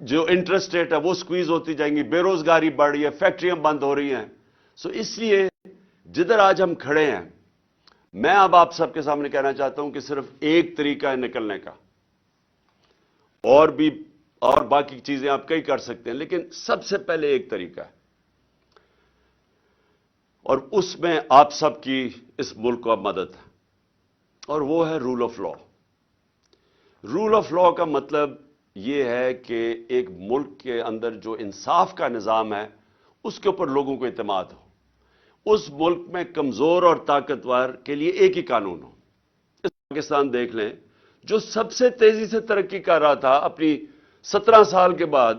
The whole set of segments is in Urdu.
جو انٹرسٹ ریٹ ہے وہ سکویز ہوتی جائیں گی, بے روزگاری بڑھ رہی ہے, فیکٹریاں بند ہو رہی ہیں. سو اس لیے جدھر آج ہم کھڑے ہیں, میں اب آپ سب کے سامنے کہنا چاہتا ہوں کہ صرف ایک طریقہ ہے نکلنے کا, اور باقی چیزیں آپ کئی کر سکتے ہیں, لیکن سب سے پہلے ایک طریقہ ہے, اور اس میں آپ سب کی اس ملک کو اب مدد ہے, اور وہ ہے rule of law. Rule of law کا مطلب یہ ہے کہ ایک ملک کے اندر جو انصاف کا نظام ہے اس کے اوپر لوگوں کو اعتماد ہو. اس ملک میں کمزور اور طاقتور کے لیے ایک ہی قانون ہو. اس پاکستان دیکھ لیں, جو سب سے تیزی سے ترقی کر رہا تھا اپنی 17 سال کے بعد,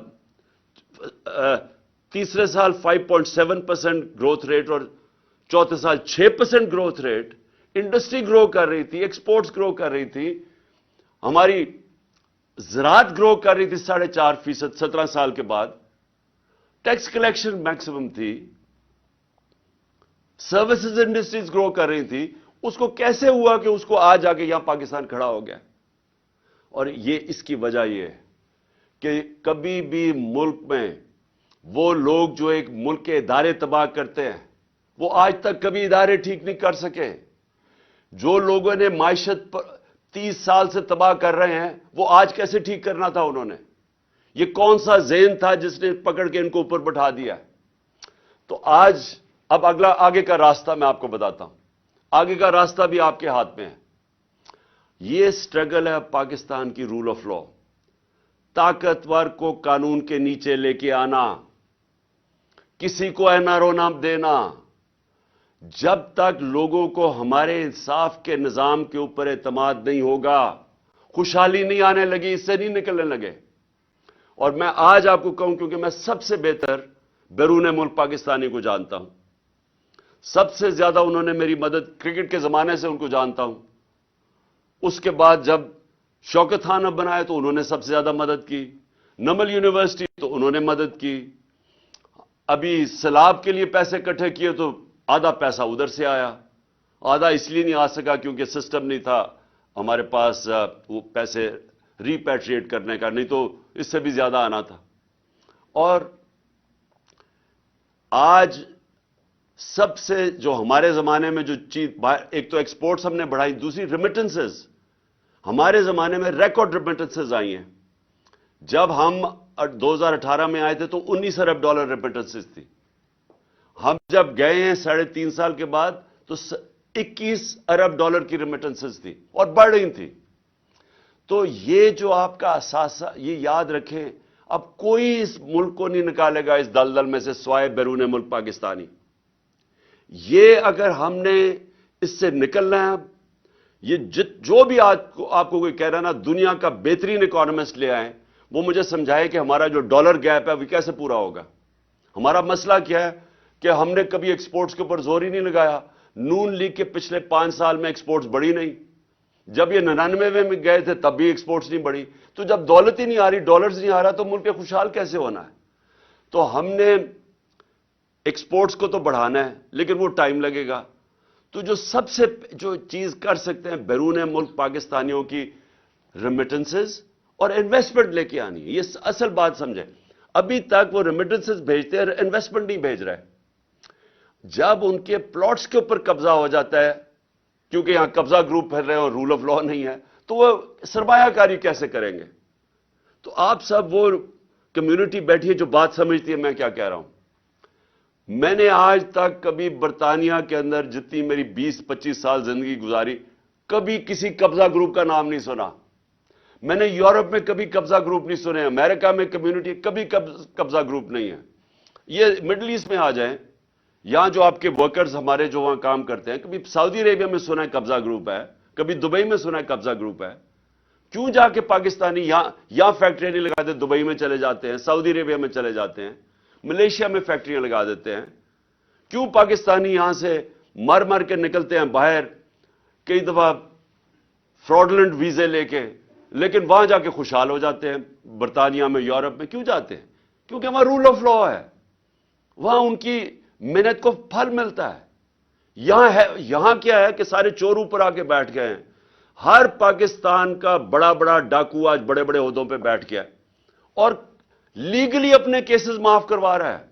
تیسرے سال 5.7% گروتھ ریٹ اور چوتھے سال 6% گروتھ ریٹ, انڈسٹری گرو کر رہی تھی, ایکسپورٹس گرو کر رہی تھی, ہماری زراعت گرو کر رہی تھی 4.5%. 17 سال کے بعد ٹیکس کلیکشن میکسیمم تھی, سروسز انڈسٹریز گرو کر رہی تھی. اس کو کیسے ہوا کہ اس کو آج آ کے یہاں پاکستان کھڑا ہو گیا؟ اور یہ اس کی وجہ یہ ہے کہ کبھی بھی ملک میں وہ لوگ جو ایک ملک کے ادارے تباہ کرتے ہیں وہ آج تک کبھی ادارے ٹھیک نہیں کر سکے. جو لوگوں نے معیشت 30 سال سے تباہ کر رہے ہیں وہ آج کیسے ٹھیک کرنا تھا انہوں نے؟ یہ کون سا ذہن تھا جس نے پکڑ کے ان کو اوپر بٹھا دیا؟ تو آج اب آگے کا راستہ میں آپ کو بتاتا ہوں. آگے کا راستہ بھی آپ کے ہاتھ میں ہے. یہ سٹرگل ہے پاکستان کی رول آف لا. طاقتور کو قانون کے نیچے لے کے آنا, کسی کو NRO نام دینا. جب تک لوگوں کو ہمارے انصاف کے نظام کے اوپر اعتماد نہیں ہوگا, خوشحالی نہیں آنے لگی, اس سے نہیں نکلنے لگے. اور میں آج آپ کو کہوں, کیونکہ میں سب سے بہتر بیرون ملک پاکستانی کو جانتا ہوں, سب سے زیادہ انہوں نے میری مدد کرکٹ کے زمانے سے ان کو جانتا ہوں. اس کے بعد جب شوکت خان اب بنائے تو انہوں نے سب سے زیادہ مدد کی, نمل یونیورسٹی تو انہوں نے مدد کی, ابھی سیلاب کے لیے پیسے اکٹھے کیے تو آدھا پیسہ ادھر سے آیا, آدھا اس لیے نہیں آ سکا کیونکہ سسٹم نہیں تھا ہمارے پاس وہ پیسے ریپیٹریٹ کرنے کا, نہیں تو اس سے بھی زیادہ آنا تھا. اور آج سب سے جو ہمارے زمانے میں جو چیز, ایک تو ایکسپورٹس ہم نے بڑھائی, دوسری ریمیٹنسز. ہمارے زمانے میں ریکارڈ ریمیٹنسز آئی ہیں. جب ہم 2018 میں آئے تھے تو $19 ارب ریمیٹنسز تھی. ہم جب گئے ہیں 3.5 سال کے بعد تو $21 ارب کی ریمیٹنسز تھی اور بڑھ رہی تھی. تو یہ جو آپ کا اثاثہ, یہ یاد رکھیں, اب کوئی اس ملک کو نہیں نکالے گا اس دلدل میں سے سوائے بیرون ملک پاکستانی. یہ اگر ہم نے اس سے نکلنا ہے, یہ جو بھی آپ کو کوئی کہہ رہا نا دنیا کا بہترین اکانومسٹ لے آئیں, وہ مجھے سمجھائے کہ ہمارا جو ڈالر گیپ ہے وہ کیسے پورا ہوگا. ہمارا مسئلہ کیا ہے کہ ہم نے کبھی ایکسپورٹس کے اوپر زور ہی نہیں لگایا. نون لیگ کے پچھلے 5 سال میں ایکسپورٹس بڑھی نہیں. جب یہ 99 میں گئے تھے تب بھی ایکسپورٹس نہیں بڑھی. تو جب دولت ہی نہیں آ رہی, ڈالرز نہیں آ رہا, تو ملک خوشحال کیسے ہونا ہے؟ تو ہم نے ایکسپورٹس کو تو بڑھانا ہے لیکن وہ ٹائم لگے گا. تو جو سب سے جو چیز کر سکتے ہیں بیرون ملک پاکستانیوں کی ریمیٹنسز اور انویسٹمنٹ لے کے آنی ہے. یہ اصل بات سمجھیں. ابھی تک وہ ریمیٹنسز بھیجتے ہیں, انویسٹمنٹ نہیں بھیج رہے. جب ان کے پلاٹس کے اوپر قبضہ ہو جاتا ہے, کیونکہ یہاں قبضہ گروپ پھیل رہے ہیں اور رول آف لا نہیں ہے, تو وہ سرمایہ کاری کیسے کریں گے؟ تو آپ سب وہ کمیونٹی بیٹھی ہے جو بات سمجھتی ہے میں کیا کہہ رہا ہوں. میں نے آج تک کبھی برطانیہ کے اندر جتنی میری 20-25 سال زندگی گزاری, کبھی کسی قبضہ گروپ کا نام نہیں سنا. میں نے یورپ میں کبھی قبضہ گروپ نہیں سنے, امریکہ میں کمیونٹی کبھی قبضہ گروپ نہیں ہے. یہ مڈل ایسٹ میں آ جائیں, یہاں جو آپ کے ورکرز ہمارے جو وہاں کام کرتے ہیں, کبھی سعودی عربیہ میں سنا ہے قبضہ گروپ ہے, کبھی دبئی میں سنا ہے قبضہ گروپ ہے. کیوں جا کے پاکستانی یہاں فیکٹریاں نہیں لگاتے, دبئی میں چلے جاتے ہیں, سعودی عربیہ میں چلے جاتے ہیں, ملیشیا میں فیکٹریاں لگا دیتے ہیں؟ کیوں پاکستانی یہاں سے مر کے نکلتے ہیں باہر, کئی دفعہ فراڈلنٹ ویزے لے کے, لیکن وہاں جا کے خوشحال ہو جاتے ہیں برطانیہ میں, یورپ میں. کیوں جاتے ہیں؟ کیونکہ وہاں رول آف لا ہے, وہاں ان کی محنت کو پھل ملتا ہے. یہاں کیا ہے کہ سارے چور اوپر آ کے بیٹھ گئے ہیں. ہر پاکستان کا بڑا ڈاکو آج بڑے عہدوں پہ بیٹھ گیا ہے, اور لیگلی اپنے کیسز معاف کروا رہا ہے.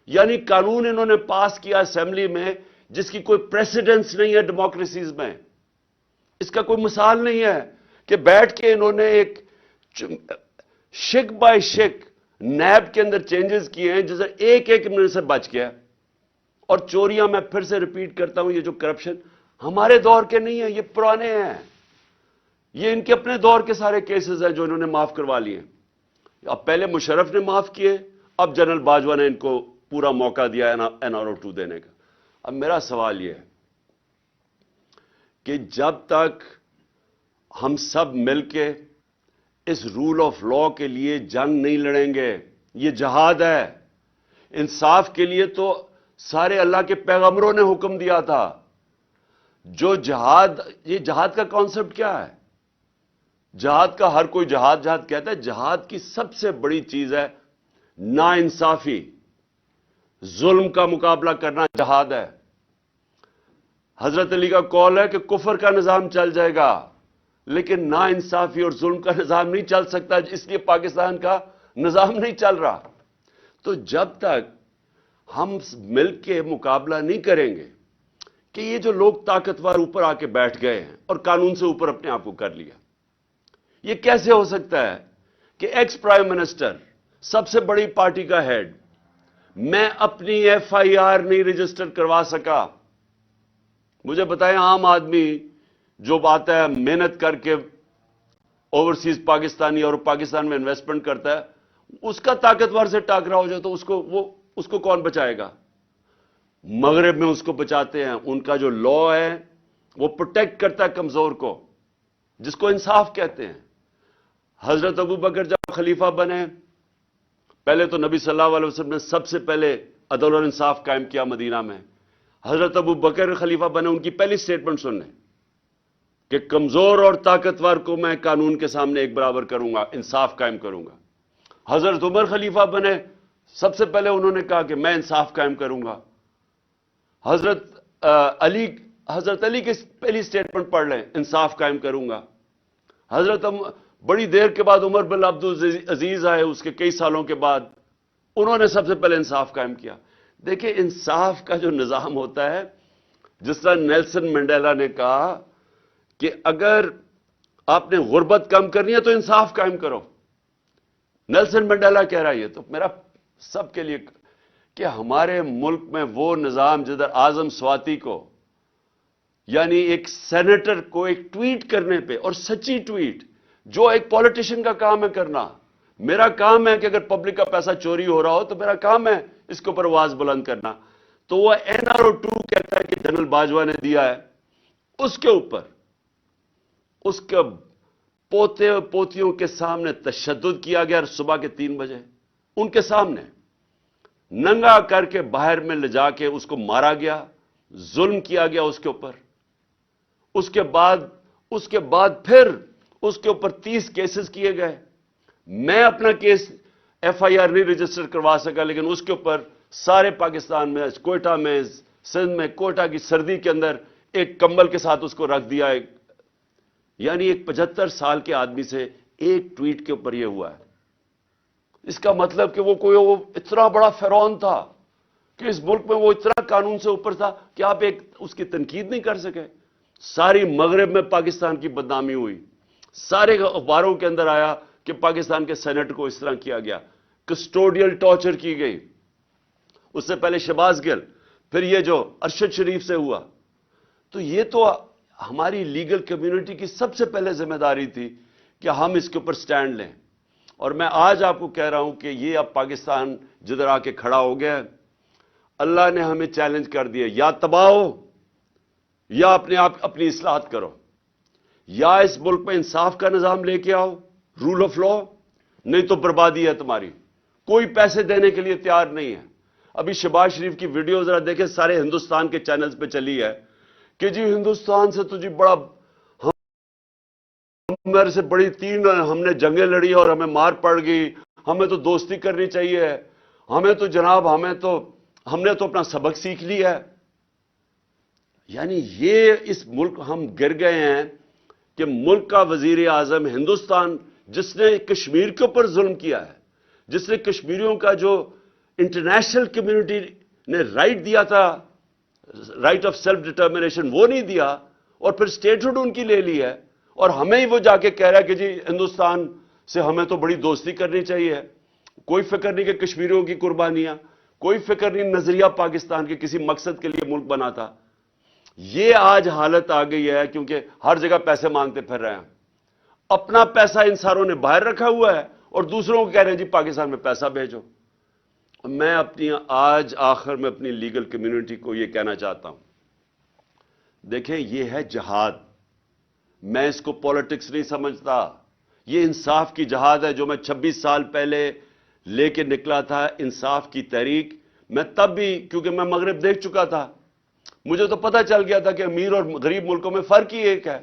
یعنی قانون انہوں نے پاس کیا اسمبلی میں جس کی کوئی پریسیڈنس نہیں ہے ڈیموکریسیز میں. اس کا کوئی مثال نہیں ہے کہ بیٹھ کے انہوں نے ایک شک بائی شک نیب کے اندر چینجز کیے ہیں جسے ایک ایک منٹ سے بچ گیا. اور چوریاں میں پھر سے ریپیٹ کرتا ہوں, یہ جو کرپشن ہمارے دور کے نہیں ہیں, یہ پرانے ہیں. یہ ان کے اپنے دور کے سارے کیسز ہیں جو انہوں نے معاف کروا لیے. اب پہلے مشرف نے معاف کیے, اب جنرل باجوہ نے ان کو پورا موقع دیا NRO 2 دینے کا. اب میرا سوال یہ ہے کہ جب تک ہم سب مل کے اس رول آف لا کے لیے جنگ نہیں لڑیں گے, یہ جہاد ہے. انصاف کے لیے تو سارے اللہ کے پیغمبروں نے حکم دیا تھا. جو جہاد, یہ جہاد کا کانسیپٹ کیا ہے؟ جہاد کا ہر کوئی جہاد کہتا ہے. جہاد کی سب سے بڑی چیز ہے نا انصافی, ظلم کا مقابلہ کرنا جہاد ہے. حضرت علی کا قول ہے کہ کفر کا نظام چل جائے گا لیکن نا انصافی اور ظلم کا نظام نہیں چل سکتا, اس لیے پاکستان کا نظام نہیں چل رہا. تو جب تک ہم مل کے مقابلہ نہیں کریں گے کہ یہ جو لوگ طاقتور اوپر آ کے بیٹھ گئے ہیں اور قانون سے اوپر اپنے آپ کو کر لیا, یہ کیسے ہو سکتا ہے کہ ایکس پرائم منسٹر, سب سے بڑی پارٹی کا ہیڈ, میں اپنی FIR نہیں رجسٹر کروا سکا. مجھے بتائیں, عام آدمی جو آتا ہے محنت کر کے اوورسیز پاکستانی اور پاکستان میں انویسٹمنٹ کرتا ہے, اس کا طاقتور سے ٹاکرا ہو جائے تو اس کو کون بچائے گا؟ مغرب میں اس کو بچاتے ہیں. ان کا جو لا ہے وہ پروٹیکٹ کرتا ہے کمزور کو, جس کو انصاف کہتے ہیں. حضرت ابو بکر جب خلیفہ بنے, پہلے تو نبی صلی اللہ علیہ وسلم نے سب سے پہلے عدل اور انصاف قائم کیا مدینہ میں. حضرت ابو بکر خلیفہ بنے, ان کی پہلی سٹیٹمنٹ سن لیں کہ کمزور اور طاقتور کو میں قانون کے سامنے ایک برابر کروں گا, انصاف قائم کروں گا. حضرت عمر خلیفہ بنے, سب سے پہلے انہوں نے کہا کہ میں انصاف قائم کروں گا. حضرت علی کی پہلی سٹیٹمنٹ پڑھ لیں, انصاف قائم کروں گا. بڑی دیر کے بعد عمر بن عبد العزیز آئے, اس کے کئی سالوں کے بعد, انہوں نے سب سے پہلے انصاف قائم کیا. دیکھیں انصاف کا جو نظام ہوتا ہے, جس طرح نیلسن منڈیلا نے کہا کہ اگر آپ نے غربت کم کرنی ہے تو انصاف قائم کرو. نیلسن منڈیلا کہہ رہا ہے. یہ تو میرا سب کے لیے کہ ہمارے ملک میں وہ نظام جدھر اعظم سواتی کو, یعنی ایک سینیٹر کو ایک ٹویٹ کرنے پہ, اور سچی ٹویٹ جو ایک پولیٹیشین کا کام ہے کرنا, میرا کام ہے کہ اگر پبلک کا پیسہ چوری ہو رہا ہو تو میرا کام ہے اس کے اوپر آواز بلند کرنا. تو وہ NRO 2 کہتا ہے کہ جنرل باجوہ نے دیا ہے, اس کے اوپر اس کے پوتے پوتیوں کے سامنے تشدد کیا گیا. صبح کے 3 بجے ان کے سامنے ننگا کر کے باہر میں لے جا کے اس کو مارا گیا, ظلم کیا گیا اس کے اوپر. اس کے بعد پھر اس کے اوپر 30 کیسز کیے گئے. میں اپنا کیس FIR نہیں رجسٹر کروا سکا, لیکن اس کے اوپر سارے پاکستان میں, کوئٹہ میں, سندھ میں, کوئٹہ کی سردی کے اندر ایک کمبل کے ساتھ اس کو رکھ دیا. یعنی ایک 75 سال کے آدمی سے ایک ٹویٹ کے اوپر یہ ہوا ہے. اس کا مطلب کہ وہ اتنا بڑا فرعون تھا کہ اس ملک میں وہ اتنا قانون سے اوپر تھا کہ آپ اس کی تنقید نہیں کر سکے. ساری مغرب میں پاکستان کی بدنامی ہوئی, سارے اخباروں کے اندر آیا کہ پاکستان کے سینیٹ کو اس طرح کیا گیا, کسٹوڈیل ٹارچر کی گئی. اس سے پہلے شہباز گل, پھر یہ جو ارشد شریف سے ہوا. تو یہ تو ہماری لیگل کمیونٹی کی سب سے پہلے ذمہ داری تھی کہ ہم اس کے اوپر سٹینڈ لیں. اور میں آج آپ کو کہہ رہا ہوں کہ یہ اب پاکستان جدھر آ کے کھڑا ہو گیا, اللہ نے ہمیں چیلنج کر دیا, یا تباہ ہو یا اپنی اصلاحات کرو, یا اس ملک میں انصاف کا نظام لے کے آؤ, رول آف لا, نہیں تو بربادی ہے تمہاری. کوئی پیسے دینے کے لیے تیار نہیں ہے. ابھی شہباز شریف کی ویڈیو ذرا دیکھیں, سارے ہندوستان کے چینلز پہ چلی ہے کہ جی ہندوستان سے تو جی بڑا, میرے سے بڑی 3 ہم نے جنگیں لڑی اور ہمیں مار پڑ گئی, ہمیں تو دوستی کرنی چاہیے, ہمیں تو جناب ہم نے تو اپنا سبق سیکھ لیا ہے. یعنی یہ اس ملک ہم گر گئے ہیں کہ ملک کا وزیر اعظم ہندوستان, جس نے کشمیر کے اوپر ظلم کیا ہے, جس نے کشمیریوں کا جو انٹرنیشنل کمیونٹی نے رائٹ دیا تھا، رائٹ آف سیلف ڈٹرمنیشن، وہ نہیں دیا، اور پھر اسٹیٹہڈ ان کی لے لی ہے، اور ہمیں ہی وہ جا کے کہہ رہا ہے کہ جی ہندوستان سے ہمیں تو بڑی دوستی کرنی چاہیے، کوئی فکر نہیں کہ کشمیریوں کی قربانیاں، کوئی فکر نہیں نظریہ پاکستان کے کسی مقصد کے لیے ملک بنا تھا۔ یہ آج حالت آ گئی ہے کیونکہ ہر جگہ پیسے مانگتے پھر رہے ہیں، اپنا پیسہ ان ساروں نے باہر رکھا ہوا ہے اور دوسروں کو کہہ رہے ہیں جی پاکستان میں پیسہ بھیجو۔ میں آج آخر میں اپنی لیگل کمیونٹی کو یہ کہنا چاہتا ہوں، دیکھیں یہ ہے جہاد، میں اس کو پولیٹکس نہیں سمجھتا، یہ انصاف کی جہاد ہے جو میں 26 سال پہلے لے کے نکلا تھا، انصاف کی تحریک۔ میں تب بھی، کیونکہ میں مغرب دیکھ چکا تھا، مجھے تو پتہ چل گیا تھا کہ امیر اور غریب ملکوں میں فرق ہی ایک ہے،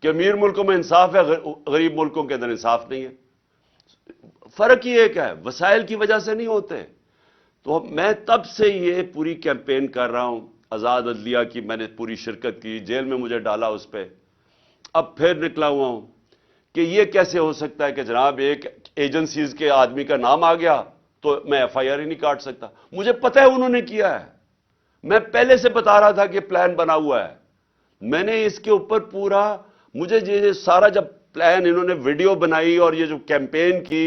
کہ امیر ملکوں میں انصاف ہے، غریب ملکوں کے اندر انصاف نہیں ہے، فرق ہی ایک ہے، وسائل کی وجہ سے نہیں ہوتے۔ تو میں تب سے یہ پوری کیمپین کر رہا ہوں، آزاد عدلیہ کی میں نے پوری شرکت کی، جیل میں مجھے ڈالا اس پہ، اب پھر نکلا ہوا ہوں کہ یہ کیسے ہو سکتا ہے کہ جناب ایک ایجنسیز کے آدمی کا نام آ گیا تو میں ایف آئی آر ہی نہیں کاٹ سکتا، مجھے پتہ ہے انہوں نے کیا ہے، میں پہلے سے بتا رہا تھا کہ پلان بنا ہوا ہے، میں نے اس کے اوپر پورا، مجھے یہ سارا جب پلان انہوں نے ویڈیو بنائی اور یہ جو کیمپین کی،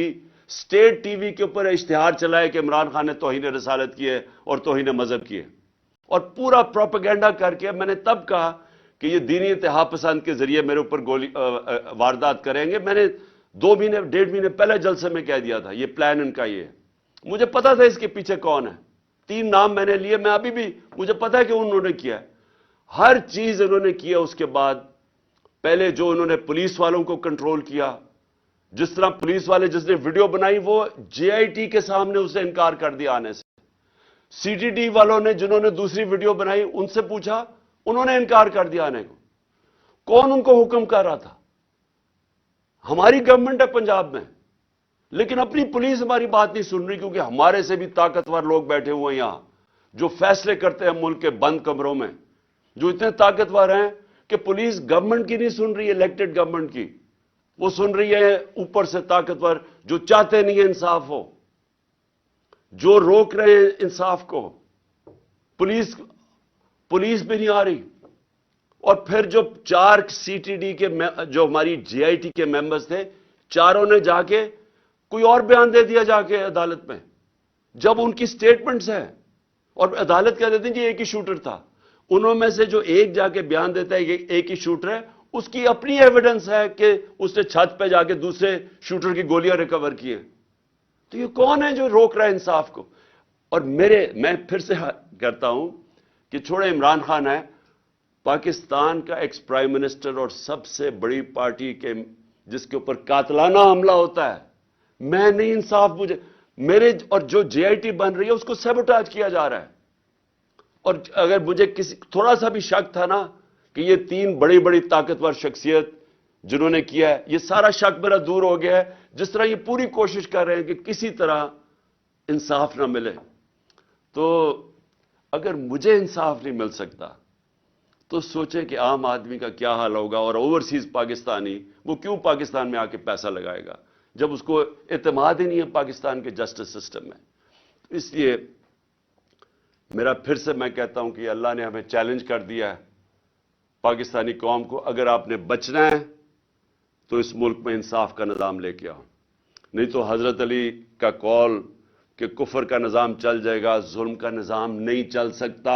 اسٹیٹ ٹی وی کے اوپر اشتہار چلائے کہ عمران خان نے توہین رسالت کی ہے اور توہین مذہب کی ہے، اور پورا پروپیگنڈا کر کے میں نے تب کہا کہ یہ دینی انتہا پسند کے ذریعے میرے اوپر واردات کریں گے۔ میں نے 2 مہینے 1.5 مہینے پہلے جلسے میں کہہ دیا تھا یہ پلان ان کا یہ ہے، مجھے پتا تھا اس کے پیچھے کون ہے، 3 نام میں نے لیے، میں ابھی بھی مجھے پتا ہے کہ انہوں نے کیا ہے، ہر چیز انہوں نے کیا۔ اس کے بعد پہلے جو انہوں نے پولیس والوں کو کنٹرول کیا، جس طرح پولیس والے جس نے ویڈیو بنائی وہ جے آئی ٹی کے سامنے اسے انکار کر دیا آنے سے، سی ٹی ڈی والوں نے جنہوں نے دوسری ویڈیو بنائی ان سے پوچھا، انہوں نے انکار کر دیا آنے کو۔ کون ان کو حکم کر رہا تھا؟ ہماری گورنمنٹ ہے پنجاب میں، لیکن اپنی پولیس ہماری بات نہیں سن رہی، کیونکہ ہمارے سے بھی طاقتور لوگ بیٹھے ہوئے ہیں یہاں جو فیصلے کرتے ہیں ملک کے بند کمروں میں، جو اتنے طاقتور ہیں کہ پولیس گورنمنٹ کی نہیں سن رہی ہے، الیکٹڈ گورنمنٹ کی، وہ سن رہی ہے اوپر سے طاقتور جو چاہتے نہیں ہے انصاف ہو، جو روک رہے ہیں انصاف کو، پولیس بھی نہیں آ رہی۔ اور پھر جو 4 سی ٹی ڈی کے جو ہماری جے آئی ٹی کے ممبرز تھے، چاروں نے جا کے کوئی اور بیان دے دیا جا کے عدالت میں، جب ان کی سٹیٹمنٹس ہیں، اور عدالت کہہ دیتے ہیں جی ایک ہی شوٹر تھا، انہوں میں سے جو ایک جا کے بیان دیتا ہے کہ ایک ہی شوٹر ہے، اس کی اپنی ایویڈنس ہے کہ اس نے چھت پہ جا کے دوسرے شوٹر کی گولیاں ریکور کی ہیں۔ تو یہ کون ہے جو روک رہا ہے انصاف کو؟ اور میں پھر سے کرتا ہوں کہ چھوڑے عمران خان ہے، پاکستان کا ایکس پرائم منسٹر اور سب سے بڑی پارٹی کے جس کے اوپر قاتلانہ حملہ ہوتا ہے، میں نہیں انصاف، مجھے میرے اور جو جے آئی ٹی بن رہی ہے اس کو سیبوٹاج کیا جا رہا ہے۔ اور اگر مجھے تھوڑا سا بھی شک تھا نا کہ یہ 3 بڑی بڑی طاقتور شخصیت جنہوں نے کیا ہے، یہ سارا شک میرا دور ہو گیا ہے، جس طرح یہ پوری کوشش کر رہے ہیں کہ کسی طرح انصاف نہ ملے۔ تو اگر مجھے انصاف نہیں مل سکتا تو سوچیں کہ عام آدمی کا کیا حال ہوگا، اور اوورسیز پاکستانی وہ کیوں پاکستان میں آ کے پیسہ لگائے گا جب اس کو اعتماد ہی نہیں ہے پاکستان کے جسٹس سسٹم میں۔ اس لیے میرا پھر سے میں کہتا ہوں کہ اللہ نے ہمیں چیلنج کر دیا ہے پاکستانی قوم کو، اگر آپ نے بچنا ہے تو اس ملک میں انصاف کا نظام لے کے آؤ، نہیں تو حضرت علی کا قول کہ کفر کا نظام چل جائے گا، ظلم کا نظام نہیں چل سکتا،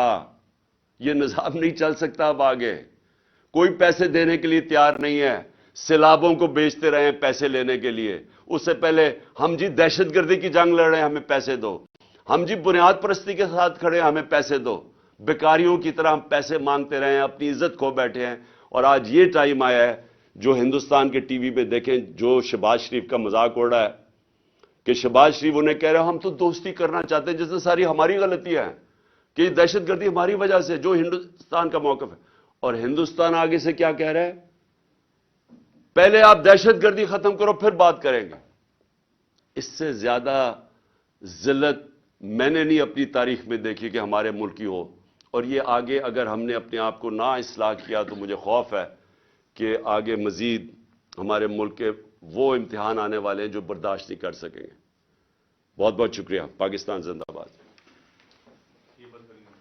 یہ نظام نہیں چل سکتا۔ اب آگے کوئی پیسے دینے کے لیے تیار نہیں ہے، سیلابوں کو بیچتے رہے ہیں پیسے لینے کے لیے، اس سے پہلے ہم جی دہشت گردی کی جنگ لڑ رہے ہیں ہمیں پیسے دو، ہم جی بنیاد پرستی کے ساتھ کھڑے ہیں ہمیں پیسے دو، بیکاریوں کی طرح ہم پیسے مانگتے رہے ہیں، اپنی عزت کھو بیٹھے ہیں۔ اور آج یہ ٹائم آیا ہے، جو ہندوستان کے ٹی وی پہ دیکھیں جو شہباز شریف کا مذاق اڑ رہا ہے کہ شہباز شریف انہیں کہہ رہے ہیں ہم تو دوستی کرنا چاہتے ہیں، جس میں ساری ہماری غلطیاں ہیں کہ یہ دہشت گردی ہماری وجہ سے، جو ہندوستان کا موقف ہے۔ اور ہندوستان آگے سے کیا کہہ رہا ہے؟ پہلے آپ دہشت گردی ختم کرو پھر بات کریں گے۔ اس سے زیادہ ذلت میں نے نہیں اپنی تاریخ میں دیکھی کہ ہمارے ملک کی ہو۔ اور یہ آگے اگر ہم نے اپنے آپ کو نہ اصلاح کیا تو مجھے خوف ہے کہ آگے مزید ہمارے ملک کے وہ امتحان آنے والے ہیں جو برداشت نہیں کر سکیں گے۔ بہت بہت شکریہ. پاکستان زندہ باد.